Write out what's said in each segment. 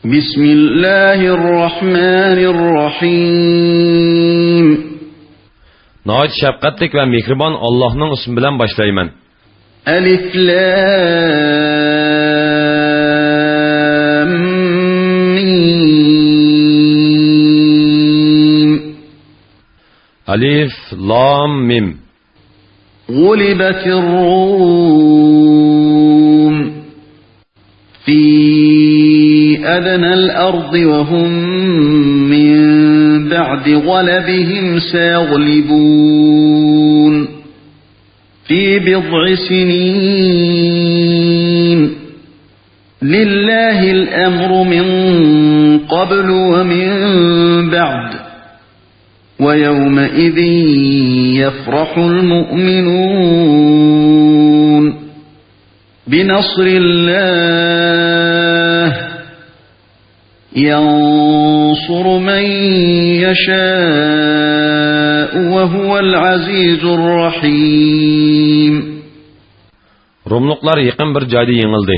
بسم الله الرحمن الرحيم نهايت şefqatlik ve mehriban Allah'ın ismi bilen başlayman. ألف لام ميم Alif, Lam, Mim. غلبت الروم في أدنى الأرض وهم من بعد غلبهم سيغلبون في بضع سنين لله الأمر من قبل ومن بعد ويومئذ يفرح المؤمنون بنصر الله ينصر من يشاء وهو العزيز الرحيم. Rumluklar yaqin bir joyda yengildi.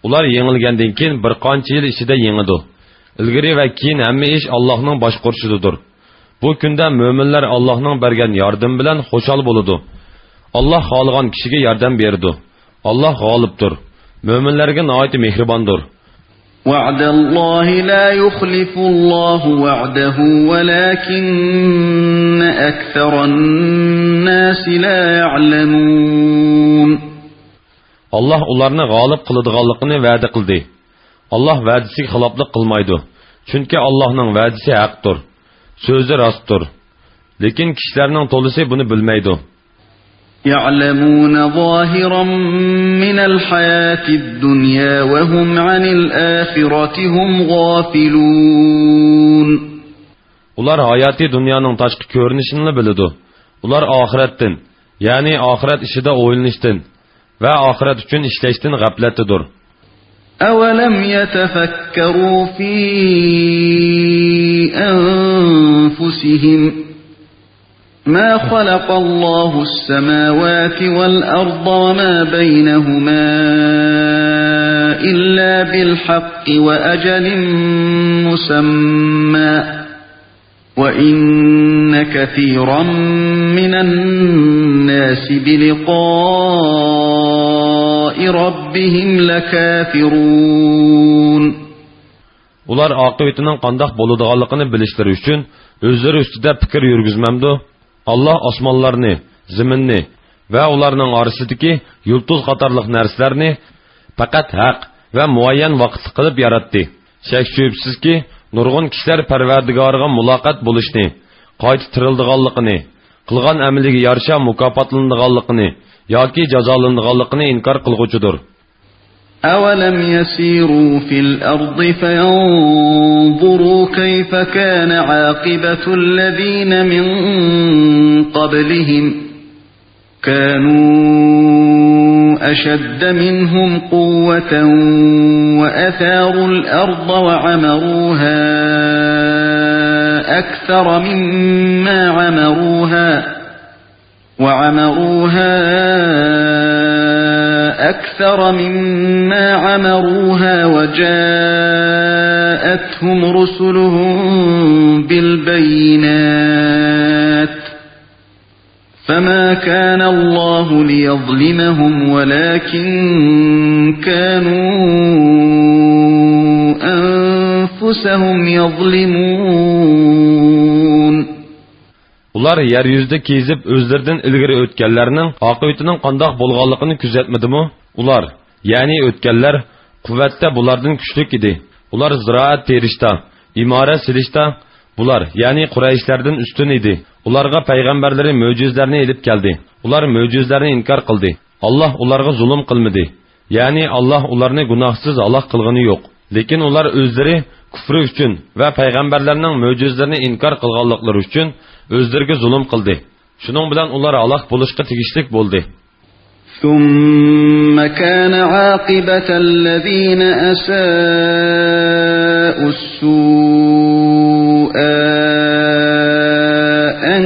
Ular yengilgandan keyin bir qancha yil ichida yengidi. Ilgari va keyin hamma ish Allohning boshqarishidadir. Bu kunda mo'minlar Allohning bergan yordam bilan xushal bo'ladi. Alloh xohlagan kishiga yordam beradi. Alloh g'olibdir. Mo'minlarga nihoyat mehribondir. وعد الله لا يخلف الله وعده ولكن أكثر الناس لا يعلمون. Allah ularni g'olib qiladiganligini va'da qildi. Allah va'dasiga xiloflik qilmaydi. Chunki Allohning va'dasi haqdir. So'zi rostdir. Lekin kishilarning to'lisi buni bilmaydi. يعلمون ظاهرا من الحياة الدنيا وهم عن الآخرة هم غافلون. Ular hayati dunyoning tashqi ko'rinishini biladi. Ular oxiratdan, ya'ni oxirat ishida o'ylanishdan va oxirat uchun ishlashdan g'aflatdadir. أولم يتفكروا في أنفسهم ما خلق الله السماوات والأرض وما بينهما إلا بالحق وأجل مسمى وإن كثيرا من الناس بلقاء ربهم لكافرون. Ular aqibetining qandoq bo'ladiganligini bilishlari uchun o'zlari ustida fikr yurgizmamdi. Allah osmonlarni, zaminni va ularning orasidagi yulduz qatorliq narsalarni faqat haq va muayyan vaqtli qilib yaratdi. Shak shubsizki, nurg'un kishilar Parvardigoriga muloqot bo'lishni, qayta tirildiganligini, qilgan amaliga yarasha mukofotlanadiganligini yoki jazolanadiganligini inkor qilg'uchidir. أولم يسيروا في الأرض فينظروا كيف كان عاقبة الذين من قبلهم كانوا أشد منهم قوة وأثاروا الأرض وعمروها أكثر مما عمروها وجاءتهم رسلهم بالبينات فما كان الله ليظلمهم ولكن كانوا أنفسهم يظلمون. Ular yer yüzüde kezip özlerden ilgiri ötkenlerinin akıbetinin qandoq bo'lganligini kuzatmadimi? Ular, yani ötkenler kuvvette bulardan küçlük idi. Ular ziraat terishda, imorat silishda bular, yani Qurayshlardan üstün idi. Ularga payg'ambarlari mo'jizlarni elib keldi. Ular mo'jizlarni inkor qildi. Allah ularga zulm qilmadi. Yani Allah ularni gunohsiz halok qilgani yo'q. Lekin ular o'zlari kufri uchun va payg'ambarlarning mo'jizlarini inkor qilganliklari uchun o'zlariga zulm qildi. Shuning bilan ular halok bo'lishga tegishlik bo'ldi. ثم كان عاقبة الذين أساءوا السوء أن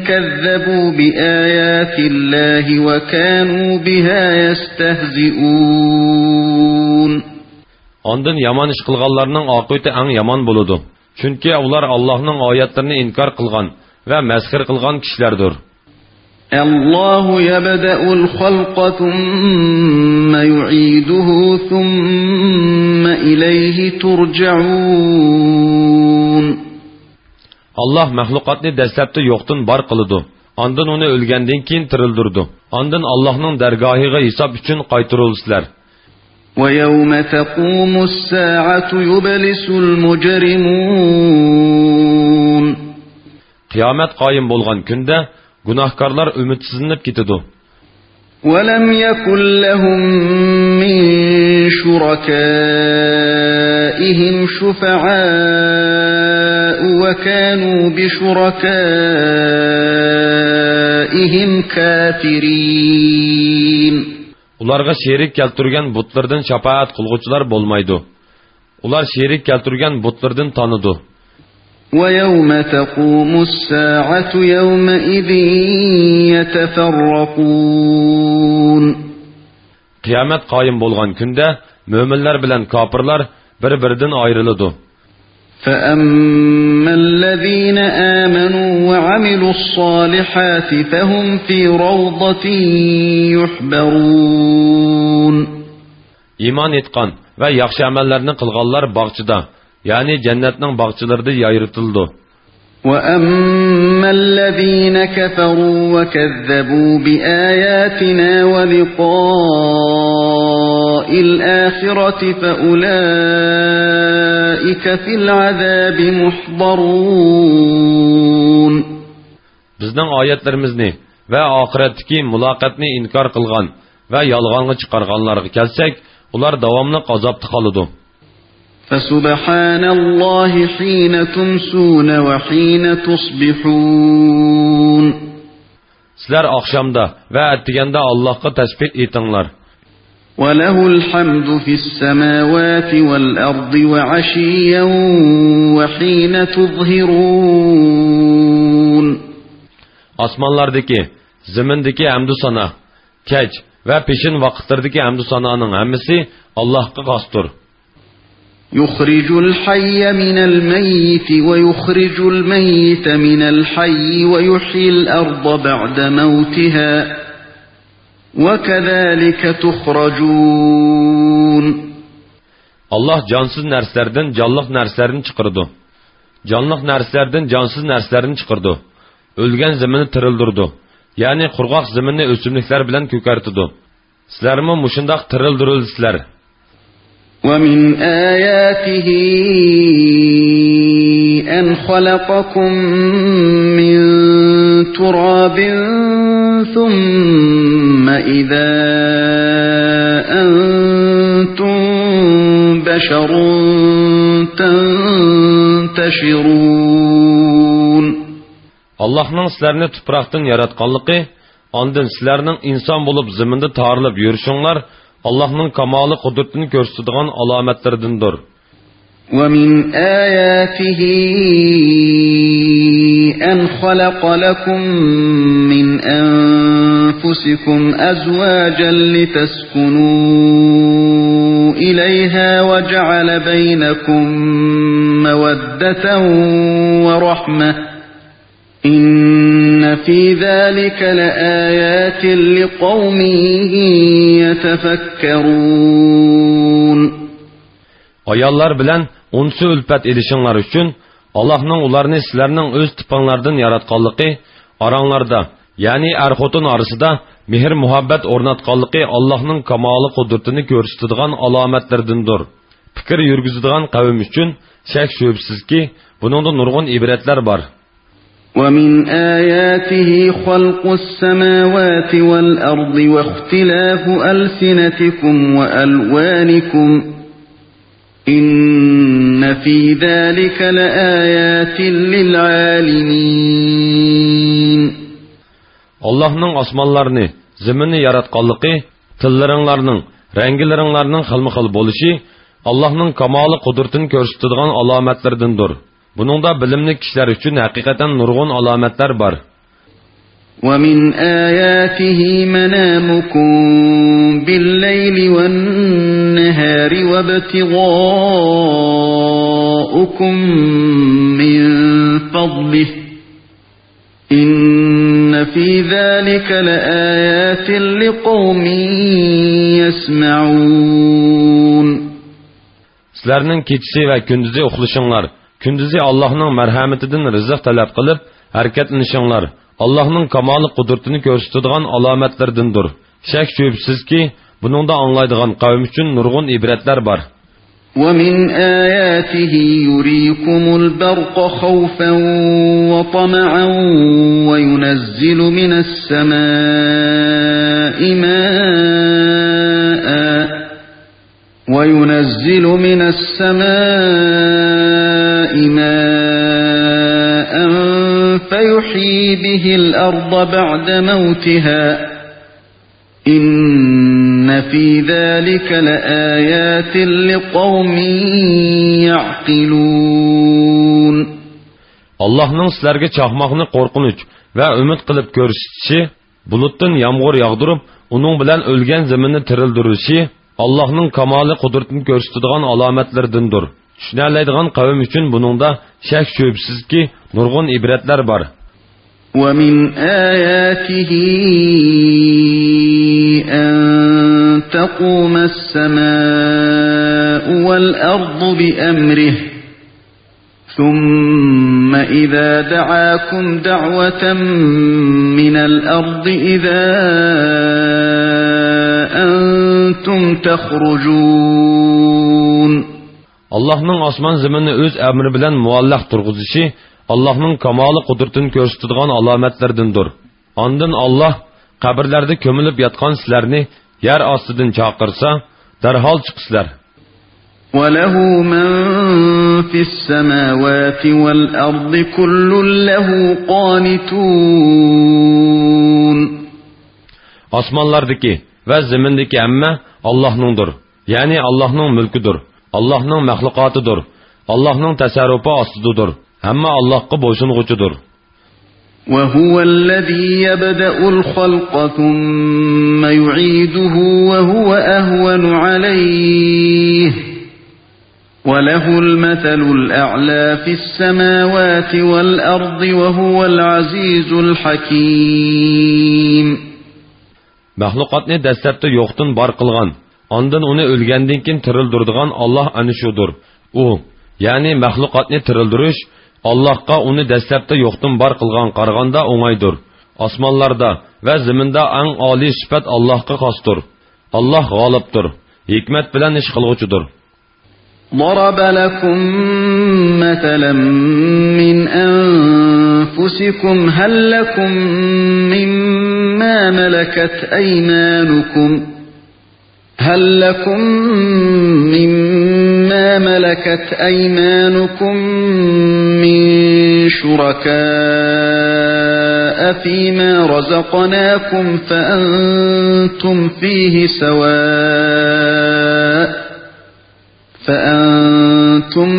كذبوا بآيات الله وكانوا بها يستهزئون. Ondan yaman ish qilganlarning oqibati eng yomon bo'ladi. Chunki ular Allohning oyatlarini inkor qilgan va masxir qilgan kishilardir. الله يبدأ الخلق ثم يعيده ثم إليه ترجعون. Allah mahluqatni dastlabda yo'qdan bor qiladi. Ondan uni o'lgandan keyin tirildirdi. Ondan Allohning dargohiga hisob uchun qaytarilsizlar. ويوم تقوم الساعة يبلس المجرمون. Qiyomat qoyim bo'lgan kunda gunohkorlar umidsizlanib ketadi. ولم يكن لهم من شركائهم شفعاء وكانوا بشركائهم كافرين. Ularga sherik keltirgan butlardan shafaat qilguvchilar bo'lmaydi. Ular sherik keltirgan butlardan tanıdı. ويوم تقوم الساعة يومئذ يتفرقون. Qiyomat qoyim bo'lgan kunda mo'minlar bilan kofirlar bir-biridan ayriladi. فأما الذين آمنوا وعملوا الصالحات فهم في روضة يحبرون. İman etgan ve yaxshi amallarni qilganlar bog'chida, ya'ni jannatning bog'chilarida yayritildi. وأما الذين كفروا وكذبوا بآياتنا ولقاء الآخرة فأولئك في العذاب محضرون. Bizning oyatlarimizni ve ahiretdeki muloqotni inkor qilgan ve yolg'onga chiqarganlarga kelsak, ular davomli azobda qoladi. فسبحان الله حين تمسون وحين تصبحون. Sizlar oqshomda va attiganda Allohga tasbih etinglar. وله الحمد في السماوات والأرض وعشيا وحين تظهرون. Osmonlardagi, zimindagi hamdu sana, kech va peshin vaqtlardagi hamdu sanoning hammasi Allohga xosdir. يخرج الحي من الميت ويخرج الميت من الحي ويحيي الأرض بعد موتها وكذلك تخرجون. Allah cansız narsalardan canlıq narsalarni chiqirdi. Canlıq narsalardan cansız narsalarni chiqirdi. O'lgan zaminni tirildirdi. Ya'ni qurg'oq zaminni o'simliklar bilan ko'kartirdi. Sizlarmi mushundoq tirildirilsizlar. ومن آياته أن خلقكم من تراب ثم إذا أنتم بشر تنتشرون. Allah'ның sizlarni tuproqdan yaratganligi, ondan sizlarning inson bo'lib zaminda tarilib yurishinglar Allah'ның kamali qudretini gösterdiğin alametlerindendir. ومن آياته أن خلق لكم من أنفسكم أزواجا لتسكنوا إليها وجعل بينكم مودة ورحمة إن في ذلك لآيات لقوم يتفكرون. Ayallar bilan unsu ülpət edişinlər üçün Allah'ның ularını sizlərinin öz tıpanlardan yaratqanlıqı, aranlarda, yani er-xotun arasında mehir muhabbet ornatqanlıqı Allah'ның kamalı qudretini gösterdiğin alametlerdendir. Fikir yürgüzüdüğün qavim üçün şək şübhsiz ki, bunun da nurgun ibretler var. ومن آياته خلق السماوات والأرض واختلاف ألسنتكم وألوانكم إن في ذلك لآيات للعالمين. Allah'ның osmonlarni, zaminni yaratqanlıqı, tillaringlarning, rangilaringlarning xilma-xil bo'lishi Allah'ның kamoli qudretini ko'rsatadigan alomatlardandir. Buningda bilimli kishilar uchun haqiqatan nurg'un alomatlar bor. وَمِنْ آيَاتِهِ مَنَامُكُمْ بِاللَّيْلِ وَالنَّهَارِ وَابْتِغَاؤُكُمْ مِنْ فَضْلِهِ إِنَّ فِي ذَلِكَ لَآيَاتٍ لِقَوْمٍ يَسْمَعُونَ. Sizlərinin keçisi və gündüzü uxlışınlar, gündüzü Allah'ın mərhəmətindən rızıq tələb qılıb, hərəkətlenişinlar, Allah'ın kamalı qudretini göstərdiğən alametlerdendir. Şək şübhəsiz ki, bunun da anlaydığı qavm üçün nurgun ibretler var. وَمِنْ آيَاتِهِ يُرِيكُمُ الْبَرْقَ خَوْفًا وَطَمَعًا وَيُنَزِّلُ مِنَ السَّمَاءِ مَاءً فَيُحْيِي بِهِ الْأَرْضَ بَعْدَ مَوْتِهَا إِنَّ فِي ذَلِكَ لَآيَاتٍ لِقَوْمٍ يَعْقِلُونَ. Allah'ın sizlərə çaxmaqını qorxunç və ümid qılıb görüşüşü, bulutdan yağmur yağdırıb, onun bilan ölgən zəmini tirildirişi, Allah'ın kamalı qudretini göstərdiğən alametlerdəndir. Düşünərləydiğən qavm üçün bununda şək şübhəsiz ki, nurgun ibretler var. وَمِنْ آيَاتِهِ أَن تَقُومَ السَّمَاءُ وَالْأَرْضُ بِأَمْرِهِ ثُمَّ إِذَا دَعَاكُمْ دَعْوَةً مِنَ الْأَرْضِ إِذَا أَنْتُمْ تَخْرُجُونَ. Allah'ın asman zemini öz emri bilen muallaq turğuzuşu, Allah'ın kamalı kudretini göstərdiğən alametlerdendir. Andın Allah, kabirlerde kömülüp yatqan sizlerini yer astıdan çağırsa, derhal çıqsızlar. وَلَهُ مَنْ فِي السَّمَاوَاتِ وَالْأَرْضِ كُلٌّ لَهُ قَانِتُونَ. Asmanlardaki ve zemindeki emme Allah'nındır. Yani Allah'ın mülküdür. Allah'ın məxluqatıdır. Allah'ın təsərrüfü astıdır. Amma Allah'a boysunğucudur. وَهُوَ الَّذِي يَبْدَأُ الْخَلْقَ ثُمَّ يُعِيدُهُ وَهُوَ أَهْوَنُ عَلَيْهِ وَلَهُ الْمَثَلُ الْأَعْلَى فِي السَّمَاوَاتِ وَالْأَرْضِ وَهُوَ الْعَزِيزُ الْحَكِيمُ. Məxluqatni dəstəbdə yoxdan bar qılğan, ondan onu ölgəndən kin tirildirdiğən Allah ana şudur. O, yani məxluqatni tirildiriş, Allahqa onu dəstəbdə yoxdan bar qılğan qarğanda oңaydır. Asmanlarda və zimində ən ali sifət Allahqa xasdır. Allah g'olibdir, hikmet bilan ish qilg'uchidir. ضرب لكم مثلا من أنفسكم هل لكم مما ملكت أيمانكم من شركاء فيما رزقناكم فأنتم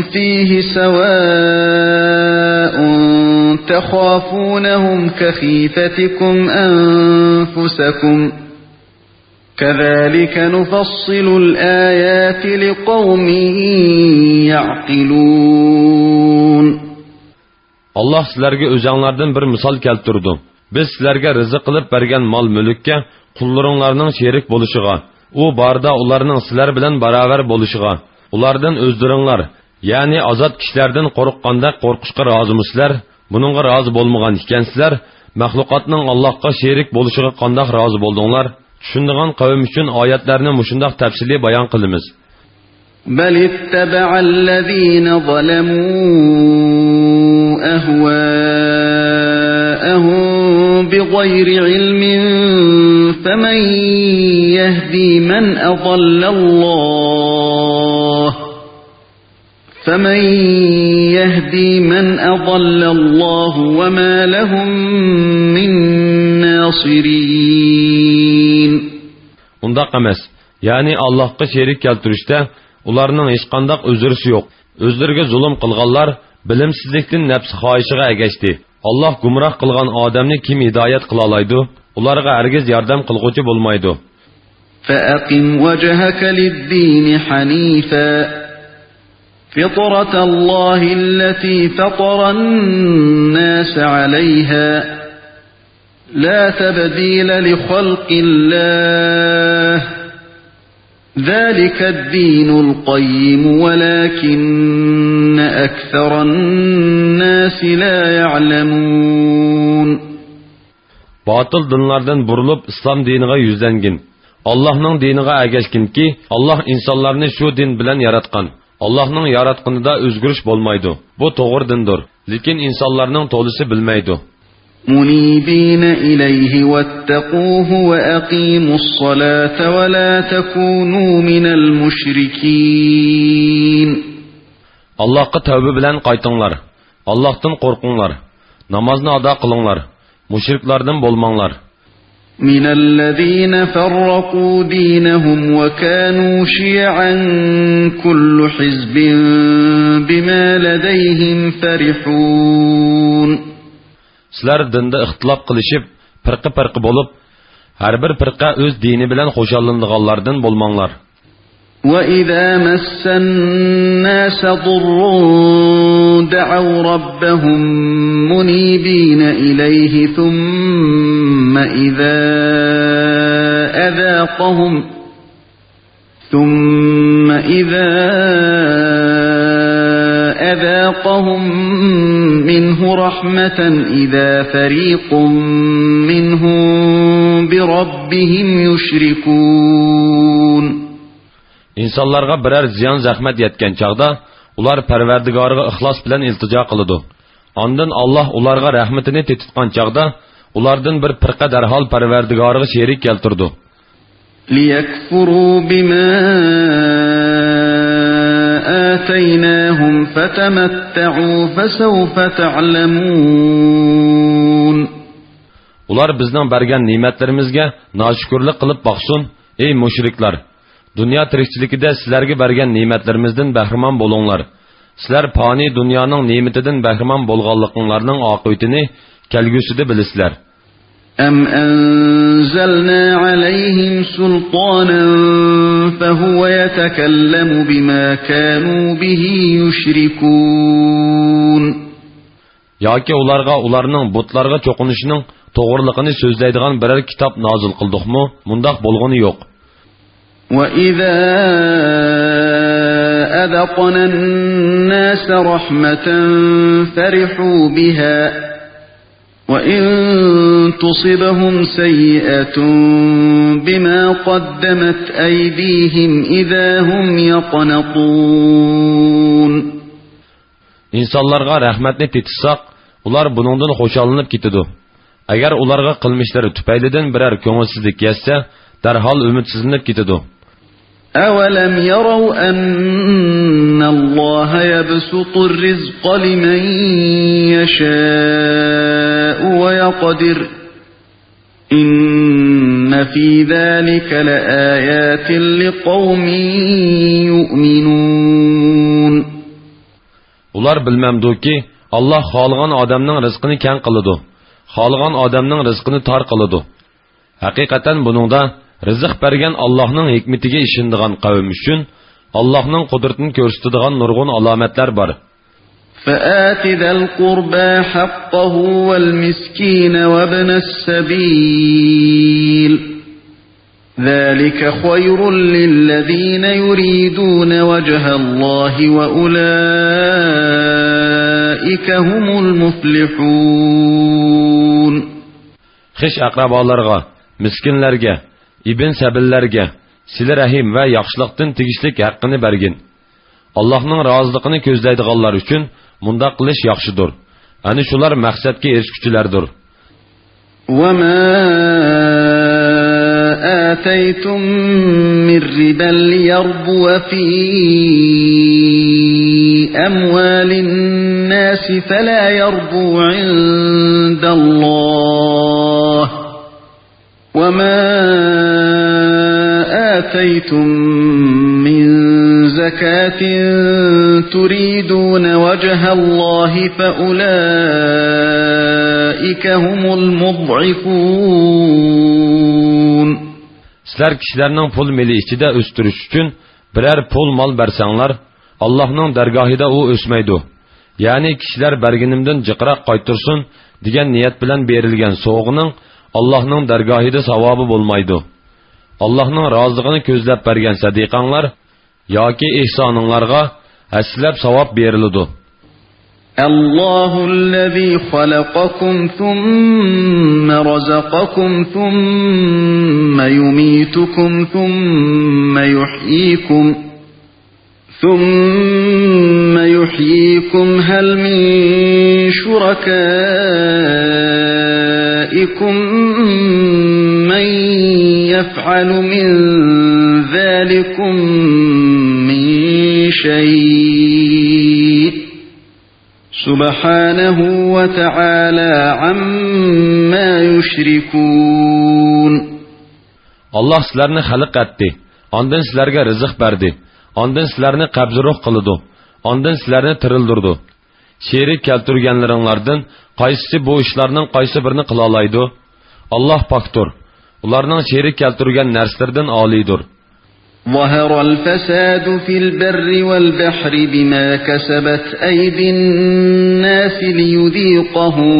فيه سواء تخافونهم كخيفتكم أنفسكم كذلك نفصل الآيات لقوم يعقلون. Allah sizlərə özəңlərdən bir misal keltirdi. Biz sizlərə rızıq qılıb bergen mal mülükə qullarınlarının şerik bolışığa, o barda onlarının sizlər bilan baravar bolışığa, ulardan özlərinlər, yani azad kişilərdən qorqqanda qorquşqa razımısızlar? Bununğa razı bolmagan ikansizlar, məxluqatның Allahqa şerik bolışığa qandaq razı boldunlar? Düşündüğün qavm üçün ayətlərini muşundaq təfsili bayan qılımız. بل اتبع الذين ظلموا أهواءهم بغير علم فمن يهدي من أضل الله وما لهم من ناصرين. Undaq emas. Yani Allahqa şerik keltirishdə ularning hech qandaq özürüsü yo'q. Özlariga zulm qilganlar bilimsizlikdan nafs xohishiga ergashdi. Allah gumroh qilgan odamni kim hidoyat qila oladi? Ularga hargiz yordam qilguvchi bo'lmaydi. فأقم وجهك للدين حنيفا فطرة الله التي فطر الناس عليها لا تبديل لخلق الله ذلك الدين القيم ولكن أكثر الناس لا يعلمون. Batıl dinlardan burulup İslam dinine yüzlengin. Allah'ның diniga ergashkinki, Allah insonlarni shu din bilan yaratgan. Allah'ның yaratganida o'zgarish bo'lmaydi. Bu to'g'ri dindir, lekin insonlarning to'lisi bilmaydi. منيبين إليه واتقوه وأقيموا الصلاة ولا تكونوا من المشركين. Allah'a tövbe bilen qaytыңlar. Allah'tan korkunlar. Namazını ada kılınlar. Müşriklerden bolmanlar. من الذين فرقوا دينهم وكانوا شيعا كل حزب بما لديهم فرحون. Sizler dinde ihtilaf kılışıp, pırkı bolup, her bir pırka öz dini bilen hoşalındıqallardan bolmanlar. وَإِذَا مَسَّ النَّاسَ ضُرٌّ دَعَوْا رَبَّهُمْ مُنِيبِينَ إِلَيْهِ ثُمَّ إِذَا أَذَاقَهُم مِّنْهُ رَحْمَةً إِذَا فَرِيقٌ مِّنْهُم بِرَبِّهِمْ يُشْرِكُونَ. İnsanlarga birer ziyan zahmet yetken çağda, ular Parvardigorga ixlos bilan iltijo qiladi. Ondan Allah ularga rahmetini tetitgan çağda, ulardan bir firqa darhol Parvardigorga sherik keltirdi. لِيَكْفُرُوا بِمَا آتَيْنَاهُمْ فَتَمَتَّعُوا فَسَوْفَ تَعْلَمُونَ. Ular bizning bergan ne'matlarimizga noshukirlik qilib boqsin, ey mushriklar. Dünya tirikchiligida sizlarga bergan ne'matlarimizdan bahramon bo'linglar. Sizlar fani dunyoning ne'matidan bahramon bo'lganliklaringning oqibatini kelgusida bilasizlar. أَمْ أَنزَلْنَا عَلَيْهِمْ سُلْطَانًا فَهُوَ يَتَكَلَّمُ بِمَا كَانُوا بِهِ يُشْرِكُونَ. Yoki ularga ularning butlarga cho'qinishining to'g'riligini so'zlaydigan biror kitob nozil qildikmi? Mundaq bo'lgani yo'q. وَإِذَا أَذَقْنَا النَّاسَ رَحْمَةً فَرِحُوا بِهَا وَإِن تُصِبْهُمْ سَيِّئَةٌ بِمَا قَدَّمَتْ أَيْدِيهِمْ إِذَا هُمْ يَقْنَطُونَ. İnsanlarga rahmetni tetitsaq, ular buningdan xo'shallanib ketadi. Agar ularga qilmishlari tufaylidan biror ko'ngilsizlik yetsa, darhol umidsizlanib ketadi. أَوَلَمْ يَرَوْا أَنَّ اللَّهَ يَبْسُطُ الرِّزْقَ لِمَن يَشَاءُ وَيَقْدِرُ إِنَّ فِي ذَلِكَ لَآيَاتٍ لِقَوْمٍ يُؤْمِنُونَ. Ular bilmamduki, Allah xolgan odamning rizqini keng qiladi, xolgan odamning rizqini tor qiladi. Haqiqatan buningda rizq bergan Allohning hikmatiga ishonadigan qavm uchun Allohning qudratini ko'rsatadigan nurg'un alomatlar bor. فَآتِ ذَا الْقُرْبَى حَقَّهُ وَالْمِسْكِينَ وَابْنَ السَّبِيلِ ذَلِكَ خَيْرٌ لِلَّذِينَ يُرِيدُونَ وَجْهَ اللَّهِ وَأُولَئِكَ هُمُ الْمُفْلِحُونَ. Xish aqrabolarga, miskinlarga, ibn sabillarga, sila rahim va yaxshilikdan tegishlik haqqini bergin. Allohning roziligini ko'zlaydiganlar uchun mundaq qilish yaxshidir. Ani shular maqsadga erishguchilardir. وَمَا آتَيْتُم مِّن رِّبًا لِّيَرْبُوَ فِي أَمْوَالِ النَّاسِ فَلَا يَرْبُو عِندَ اللَّهِ وَمَا آتَيْتُم مِّن زَكَاةٍ تريدون وجه الله فأولئك هم المضعفون. Sizlar kishilarning pul meli ichida o'stirish uchun biror pul mol bersanglar, Allohning dargohida u o'smaydi. Ya'ni kishilar berganimdan jiqroq qaytirsin degan niyat bilan berilgan sovg'ining Allohning dargohida savobi bo'lmaydi. Allohning roziligini ko'zlab bergan sadiqanglar yoki ihsoninglarga haslab savob beriladi. Allohul-lezî xalaqakum thumma razaqakum thumma yumitukum thumma yuhyikum hal min şurakâikum men yef'alu min zâlikum min şey' Subhanahu ve Teala amma yushrikun. Allah sizlarni xalq etdi, ondan sizlarga rizq berdi, ondan sizlarni qabziruh qildi, ondan sizlarni tirildirdi. Sherik keltirganlaringlardan qaysisi bu ishlarning qaysi birini qila oladi? Allah paktur. Ularning sherik keltirgan narsalardan oliydir. ظهر الفساد في البر والبحر بما كسبت أيدي الناس ليذيقهم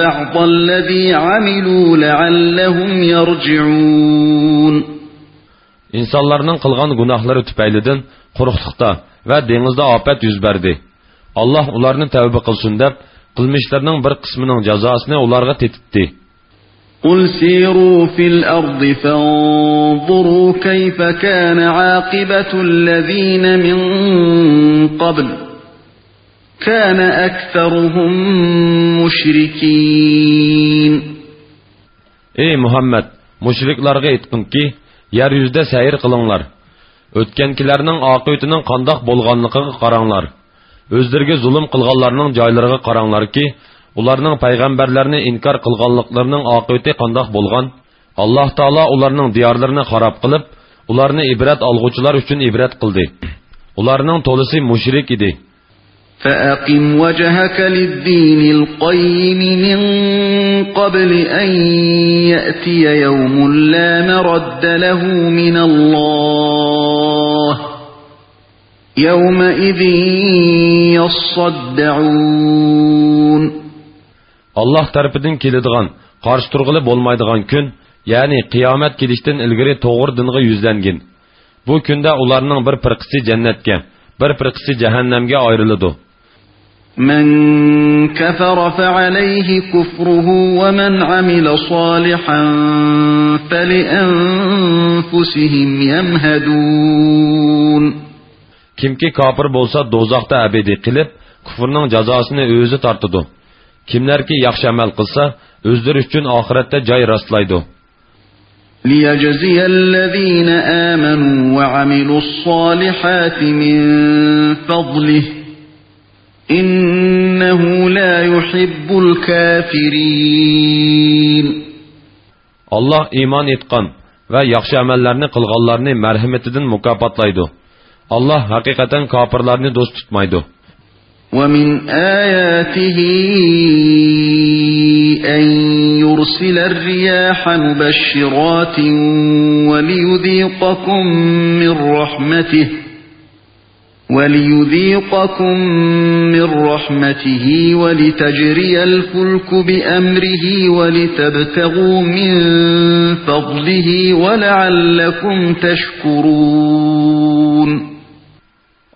بعض الذي عملوا لعلهم يرجعون. İnsanlarning qilgan gunohlari tufaylidan quruqlikda va dengizda ofat yuz berdi. Allah ularni tavba qilsin deb qilmishlarining bir qismining jazosini ularga tetitdi. قل سيروا في الأرض فانظروا كيف كان عاقبة الذين من قبل كان أكثرهم مشركين. Ey Muhammed, müşriklarga aytqin ki, yer yüzde seyir qılınlar. Ötkenkilerinin aqibetinin qandaq bolğanlıqıga qaranglar. Özlerine zulüm qılğanlarının joylariga qaranglar ki, ularning payg'ambarlarni inkor qilganliklarining oqibati qandoq bo'lgan? Alloh taolo ularning diyorlarini xarob qilib, ularni ibrat olg'uvchilar uchun ibrat qildi. Ularning to'lisi mushrik edi. فأقم وجهك للدين القيم من قبل أن يأتي يوم لا مرد له من الله يومئذ يصدعون. Allah tarafından keladigan, qarshi turg'ili bo'lmaydigan kun, ya'ni qiyomat kelishdan ilgari to'g'ri dinga yuzlangin. Bu kunda ularning bir firqasi jannatga, bir firqasi jahannamga ayriladi. من كفر فعليه كفره ومن عمل صالحا فلأنفسهم يمهدون. Kimki kafir bo'lsa do'zaxda abadiy qilib, kufrning jazosini o'zi tortadi. Kimlarki yaxshi amal qilsa, o'zlari uchun oxiratda joy rastlaydi. ليجزي الذين آمنوا وعملوا الصالحات من فضله إنه لا يحب الكافرين. Allah iman etgan va yaxshi amallarni qilganlarni marhamatidan mukofotlaydi. Allah haqiqatan kofirlarni do'st tutmaydi. ومن آياته أن يرسل الرياح مبشرات وليذيقكم من رحمته ولتجري الفلك بأمره ولتبتغوا من فضله ولعلكم تشكرون.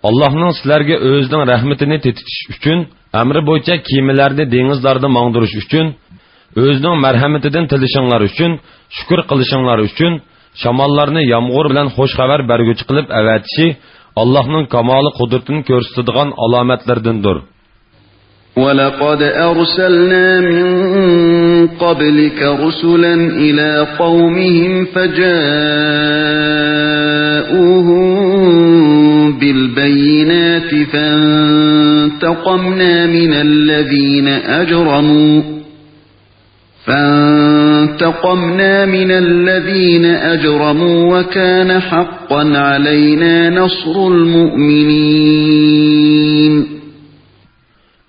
Allah'ның sizlarga özünün rahmetini tetitish uchun, amri bo'yicha kiyimlarni dengizlarda mangdirish uchun, özünün merhametidan tilishinglar uchun, shukr qilishinglar uchun, shamollarni yomg'ir bilan xush xabar berguchi qilib avatishi Allah'ның kamoli qudratini ko'rsatadigan alomatlardandir. وَلَقَدْ أَرْسَلْنَا مِنْ قَبْلِكَ رُسُلًا إِلَى قَوْمِهِمْ فَجَاءُوهُمْ بِالْبَيِّنَاتِ فَانْتَقَمْنَا فانتقمنا من الذين أجرموا وكان حقا علينا نصر المؤمنين.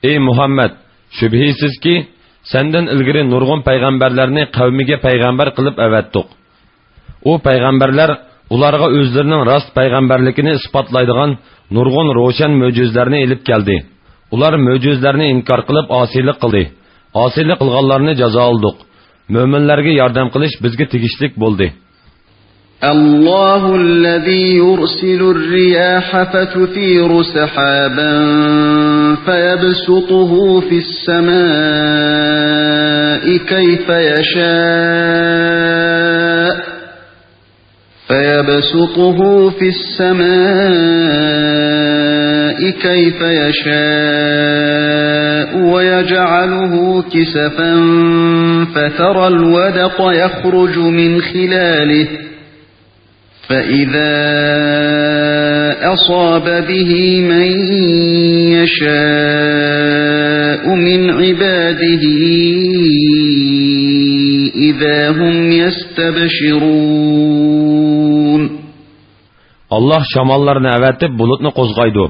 Ey Muhammed, şübhisiz ki senden ilgiri nurgun peygamberlerini kavmiga peygamber kılıp evettik. O peygamberler ularga özlerinin rast peygamberlikini ispatlaydigan nurgun roşan möcüzlerini elip geldi. Ular möcüzlerini inkar kılıp asilik kıldı. Asilik kılganlarını jaza aldık. Müminlerge yardım kılış bizge tegişlik buldu. الله الذي يرسل الرياح فتثير سحابا فيبسطه في السماء كيف يشاء ويجعله كسفا فترى الودق يخرج من خلاله فإذا أصاب به من يشاء من عباده إذا هم يستبشرون. Allah şamallarını əvətib bulutni qozğaydı.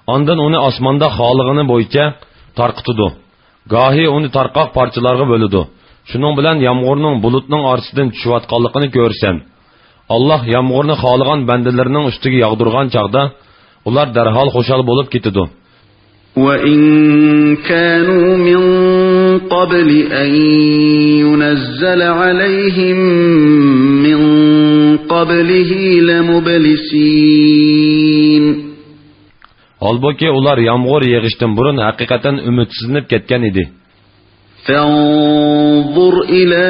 Ondan onu asmanda xalıqını boyunca tarqıtıdı. Gahi onu tarqaq parçalarga bölüdü. Şunun bilan yağmurning bulutning orasidan tushayotganligini ko'rsan. Allah yağmurni xalıgan bandalarning ustiga yağdırgan chaqda ular darhol xushal bo'lib ketidi. وَإِن كَانُوا مِن قَبْلِ أَن يُنَزَّلَ عَلَيْهِم مِّن قَبْلِهِ لَمُبْلِسِينَ. Halbuki ular yağmur yağışdan burun haqiqatan ümidsizlanib ketgan edi. فَانظُرْ إِلَى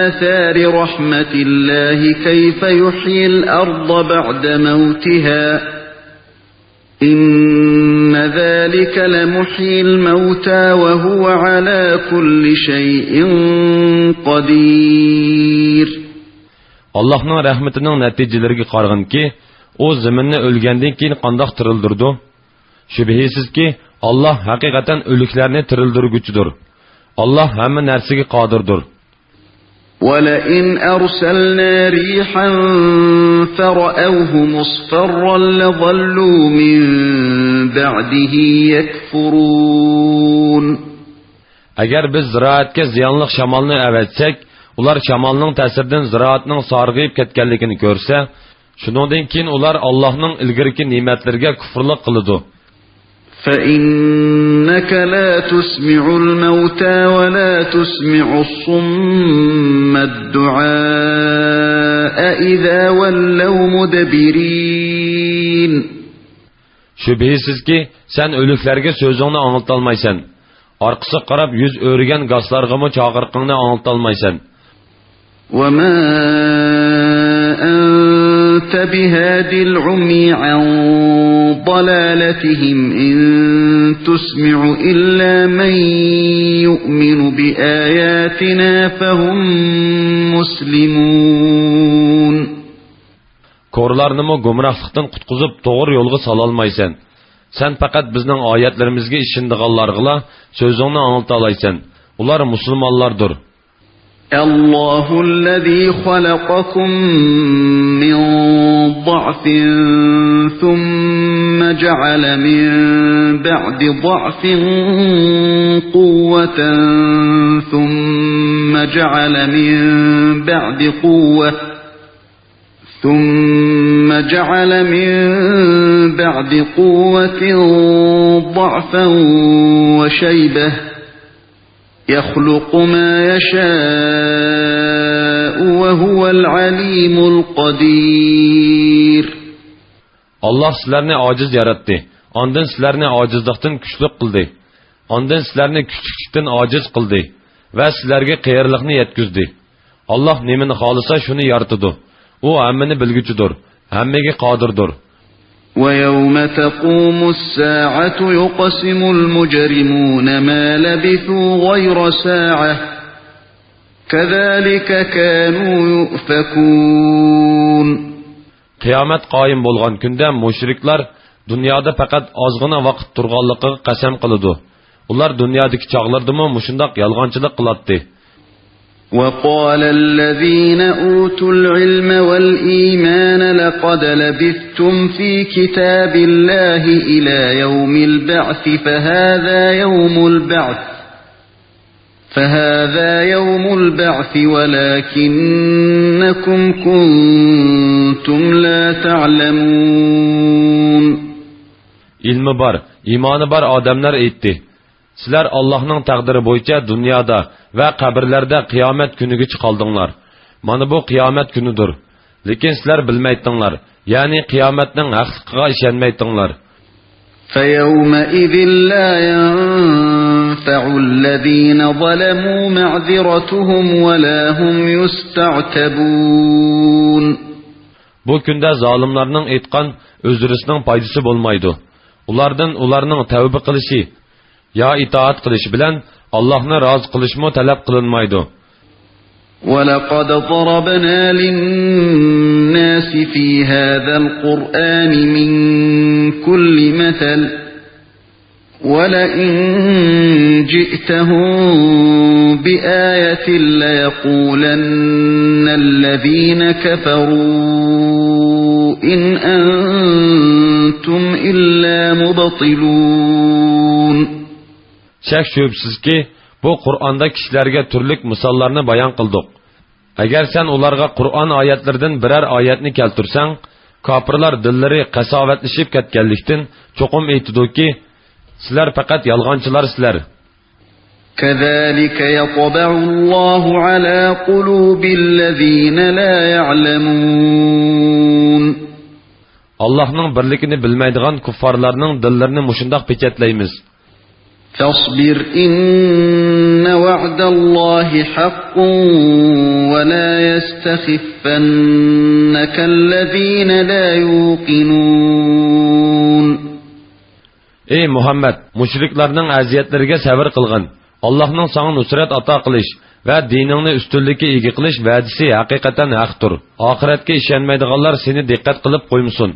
آثَارِ رَحْمَةِ اللَّهِ كَيْفَ يُحْيِي الْأَرْضَ بَعْدَ مَوْتِهَا إِنَّ ذَلِكَ لَمُحْيِي الْمَوْتَى وَهُوَ عَلَى كُلِّ شَيْءٍ قَدِيرٌ. Allah'ның rahmetinin neticelerine qarğın ki, o zaminni ölgəndən keyin qandaq tirildirdi. Şübhəsiz ki, Allah haqiqatan ölüklerini tirildirgüçüdür. Allah həmmə nərsəyə qadirdir. وَلَئِنْ أَرْسَلْنَا رِيحًا فَرَأَوْهُ مُصْفَرًّا لَظَلُّوا مِنْ بَعْدِهِ يَكْفُرُونَ. Əgər biz ziraatga ziyanlıq şamalını əvətsək, ular şamalının təsirindən ziraatның sarğıyıb ketkenligini görsə, şunundan keyin ular Allah'ның ilgirki nimetlerine küfürlük kılıdı. فَإِنَّكَ لَا تُسْمِعُ الْمَوْتَى وَلَا تُسْمِعُ الصُّمَّ الدُّعَاءَ إِذَا وَلَّوْا مُدْبِرِينَ. Şübhisiz ki, sen ölüklerge sözünü anıltalmaysan. Arkısı qarab yüz örgen gaslargımı çağırqını anıltalmaysan. وَمَا أَنْتَ بِهَادِ الْعُمْيِ عَنْ ضَلَالَتِهِمْ إِنْ تُسْمِعُ إِلَّا مَنْ يُؤْمِنُ بِآيَاتِنَا فَهُمْ مُسْلِمُونَ. Korlarını mı gumrahlıktan kutkuzup doğru yolga salalmaysan. Sen fakat bizden ayetlerimizge işindiğallargıla sözünü anıltalaysan. Ular Müslümanlardır. الله الذي خلقكم من ضعف ثم جعل من بعد ضعف قوة ثم جعل من بعد قوة ضعفا وشيبة يخلق ما يشاء وهو العليم القدير. Allah sizlarni aciz yarattı. Ondan sizlarni acizlikdan kuchli qildi. Ondan sizlarni kuchlikdan aciz qildi va sizlarga qiyirlikni yetkizdi. Allah nimani xolisa shuni yaratadi. U hammani bilguchidir, hammaga qodirdir. وَيَوْمَ تَقُومُ السَّاعَةُ يُقْسِمُ الْمُجْرِمُونَ مَا لَبِثُوا غَيْرَ سَاعَةٍ كَذَلِكَ كَانُوا يُؤْفَكُونَ. Qiyomat qoyim bo'lgan kunda mushriklar dunyoda faqat ozgina vaqt turganligiga qasam qiladi. Ular dunyodagi chog'lardimi mushundoq yolg'onchilik qilardi. وقال الذين أوتوا العلم والإيمان لقد لبثتم في كتاب الله إلى يوم البعث فهذا يوم البعث ولكنكم كنتم لا تعلمون. Ilmi bor, iymoni bor odamlar aytdi. Sizlar Allohning taqdiri bo'yicha dunyoda va qabrlarda qiyomat kuniga chiqaldinglar. Mana bu qiyomat kunidir. Lekin sizlar bilmaydinglar, ya'ni qiyomatning haqligiga ishonmaydinglar. فَيَوْمَئِذٍ لَا يَنفَعُ الَّذِينَ ظَلَمُوا مَعْذِرَتُهُمْ وَلَا هُمْ يُسْتَعْتَبُونَ. Bu kunda zalimlarning aytgan o'zrisining foydasi bo'lmaydi. Ularning tavba qilishi ya itoat qilish bilan Allohni rozi qilishmo talab qilinmaydi. وَلَقَدْ ضَرَبْنَا لِلنَّاسِ فِي هَذَا الْقُرْآنِ مِنْ كُلِّ مَثَلٍ وَلَئِنْ جِئْتَهُمْ بِآيَةٍ لَيَقُولَنَّ الَّذِينَ كَفَرُوا إِنْ أَنْتُمْ إِلَّا مُبْطِلُونَ. Şək şübhəsiz ki, bu Qur'anda kişilərə türlük misallarını bayan qıldıq. Əgər sən onlara Qur'an ayətlərdən birər ayətni keltirsən, kafirlər dilləri qəsavətlişib ketganlikdən çoxum aytıdı ki, sizlər faqat yalğancılarsızlar. كَذَلِكَ يَطْبَعُ اللَّهُ عَلَى قُلُوبِ الَّذِينَ لَا يَعْلَمُونَ. Allah'ın birlikini bilməydiğən kuffarlarının dillərini muşundaq peçetləyimiz. فاصبر إن وعد الله حق ولا يستخفنك الذين لا يوقنون. Ey Muhammed, müşriklerinin əziyyətlərə səbir qılğın. Allah'ın sana nusret ata qilish və dinini üstünlükə ega qilish vədisi həqiqətən haqdır. Axirətə işənməydiganlar seni diqqət qılıb qoymusun.